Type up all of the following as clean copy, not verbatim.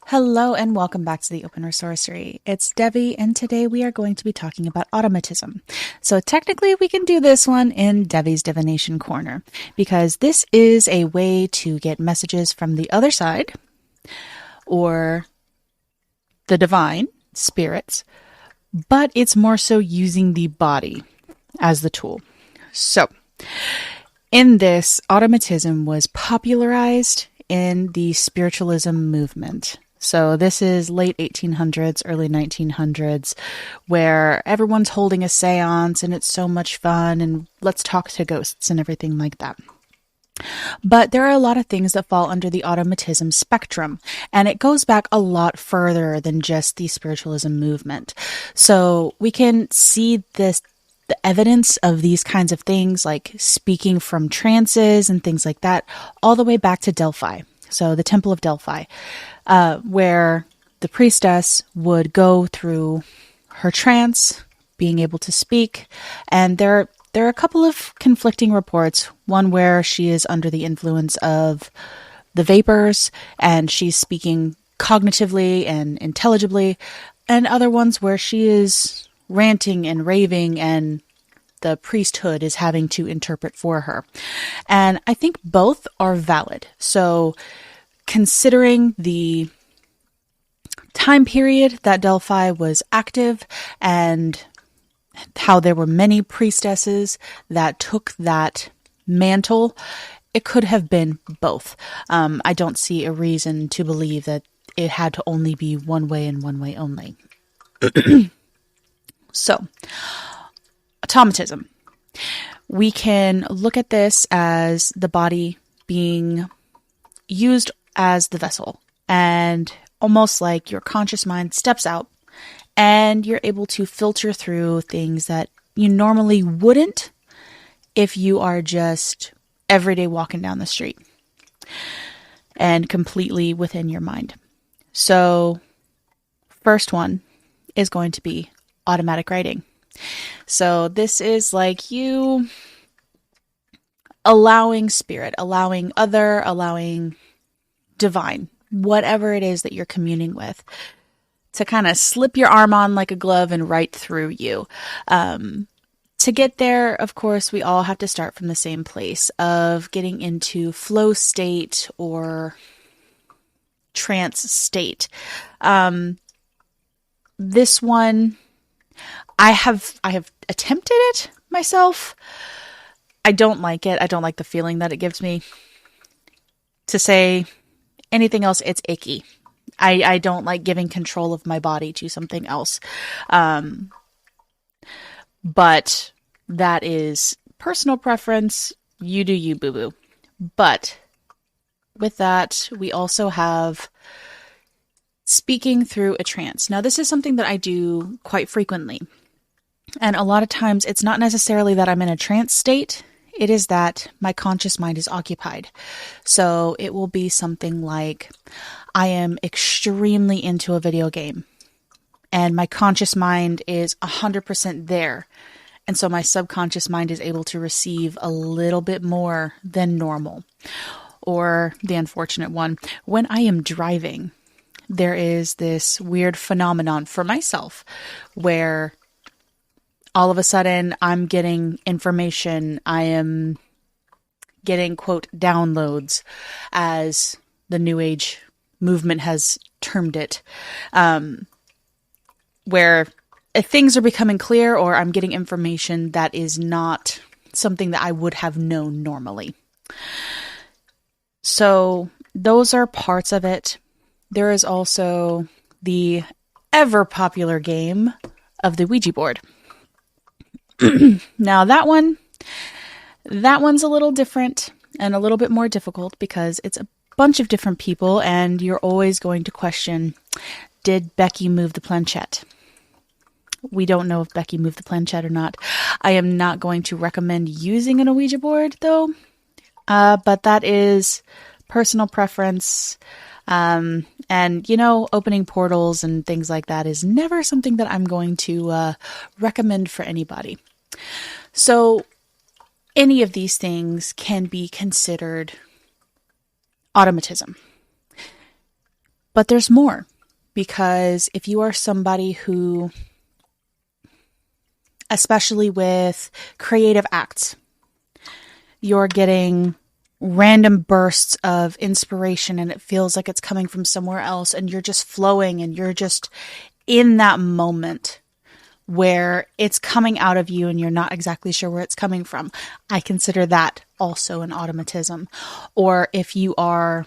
Hello and welcome back to the Open Sorcery. It's Devi, and today we are going to be talking about automatism. So technically we can do this one in Devi's Divination Corner, because this is a way to get messages from the other side, or the divine spirits, but it's more so using the body as the tool. So in this, automatism was popularized in the spiritualism movement. So this is late 1800s, early 1900s, where everyone's holding a seance and it's so much fun and let's talk to ghosts and everything like that. But there are a lot of things that fall under the automatism spectrum, and it goes back a lot further than just the spiritualism movement. So we can see the evidence of these kinds of things, like speaking from trances and things like that, all the way back to Delphi. So the Temple of Delphi, where the priestess would go through her trance, being able to speak. And there are a couple of conflicting reports. One where she is under the influence of the vapors and she's speaking cognitively and intelligibly, and other ones where she is ranting and raving and the priesthood is having to interpret for her. And I think both are valid. So considering the time period that Delphi was active and how there were many priestesses that took that mantle, it could have been both. I don't see a reason to believe that it had to only be one way and one way only. So, automatism. We can look at this as the body being used as the vessel, and almost like your conscious mind steps out and you're able to filter through things that you normally wouldn't if you are just everyday walking down the street and completely within your mind. So, first one is going to be automatic writing. So this is like you allowing spirit, allowing other, allowing divine, whatever it is that you're communing with, to kind of slip your arm on like a glove and write through you. To get there, of course, we all have to start from the same place of getting into flow state or trance state. This one, I have attempted it myself. I don't like it. I don't like the feeling that it gives me. To say anything else, it's icky. I don't like giving control of my body to something else. But that is personal preference. You do you, boo-boo. But with that, we also have speaking through a trance. Now, this is something that I do quite frequently. And a lot of times, it's not necessarily that I'm in a trance state. It is that my conscious mind is occupied. So it will be something like, I am extremely into a video game, and my conscious mind is 100% there. And so my subconscious mind is able to receive a little bit more than normal. Or the unfortunate one, when I am driving, there is this weird phenomenon for myself where all of a sudden I'm getting information. I am getting, quote, downloads, as the New Age movement has termed it, where things are becoming clear, or I'm getting information that is not something that I would have known normally. So those are parts of it. There is also the ever popular game of the Ouija board. Now that one's a little different and a little bit more difficult because it's a bunch of different people, and you're always going to question, did Becky move the planchette? We don't know if Becky moved the planchette or not. I am not going to recommend using an Ouija board though, but that is personal preference. And, opening portals and things like that is never something that I'm going to recommend for anybody. So any of these things can be considered automatism. But there's more, because if you are somebody who, especially with creative acts, you're getting random bursts of inspiration and it feels like it's coming from somewhere else, and you're just flowing and you're just in that moment where it's coming out of you and you're not exactly sure where it's coming from. I consider that also an automatism. Or if you are,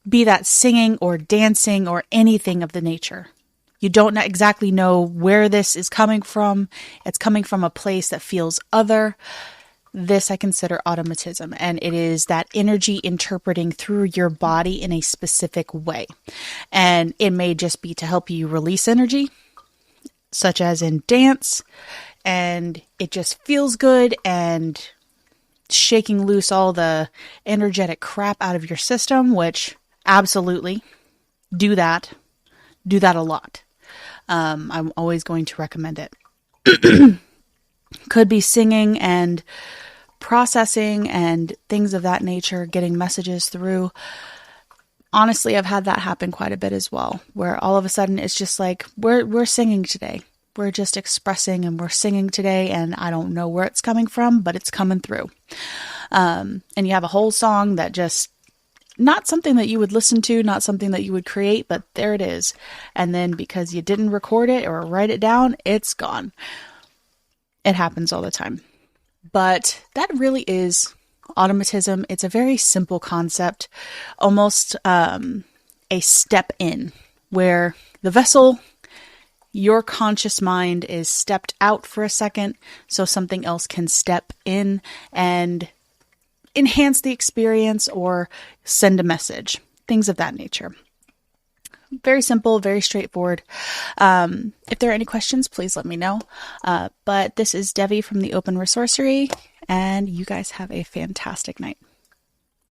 be that singing or dancing or anything of the nature, you don't exactly know where this is coming from. It's coming from a place that feels other. This I consider automatism, and it is that energy interpreting through your body in a specific way. And it may just be to help you release energy, such as in dance, and it just feels good and shaking loose all the energetic crap out of your system, which absolutely do that a lot. I'm always going to recommend it. Could be singing and processing and things of that nature, getting messages through. Honestly, I've had that happen quite a bit as well, where all of a sudden it's just like, we're singing today. We're just expressing and we're singing today, and I don't know where it's coming from, but it's coming through. And you have a whole song that just, not something that you would listen to, not something that you would create, but there it is. And then because you didn't record it or write it down, it's gone. It happens all the time. But that really is automatism. It's a very simple concept, almost a step in, where the vessel, your conscious mind, is stepped out for a second so something else can step in and enhance the experience or send a message, things of that nature. Very simple, very straightforward. If there are any questions, please let me know. But this is Devi from the Open Resorcery, and you guys have a fantastic night.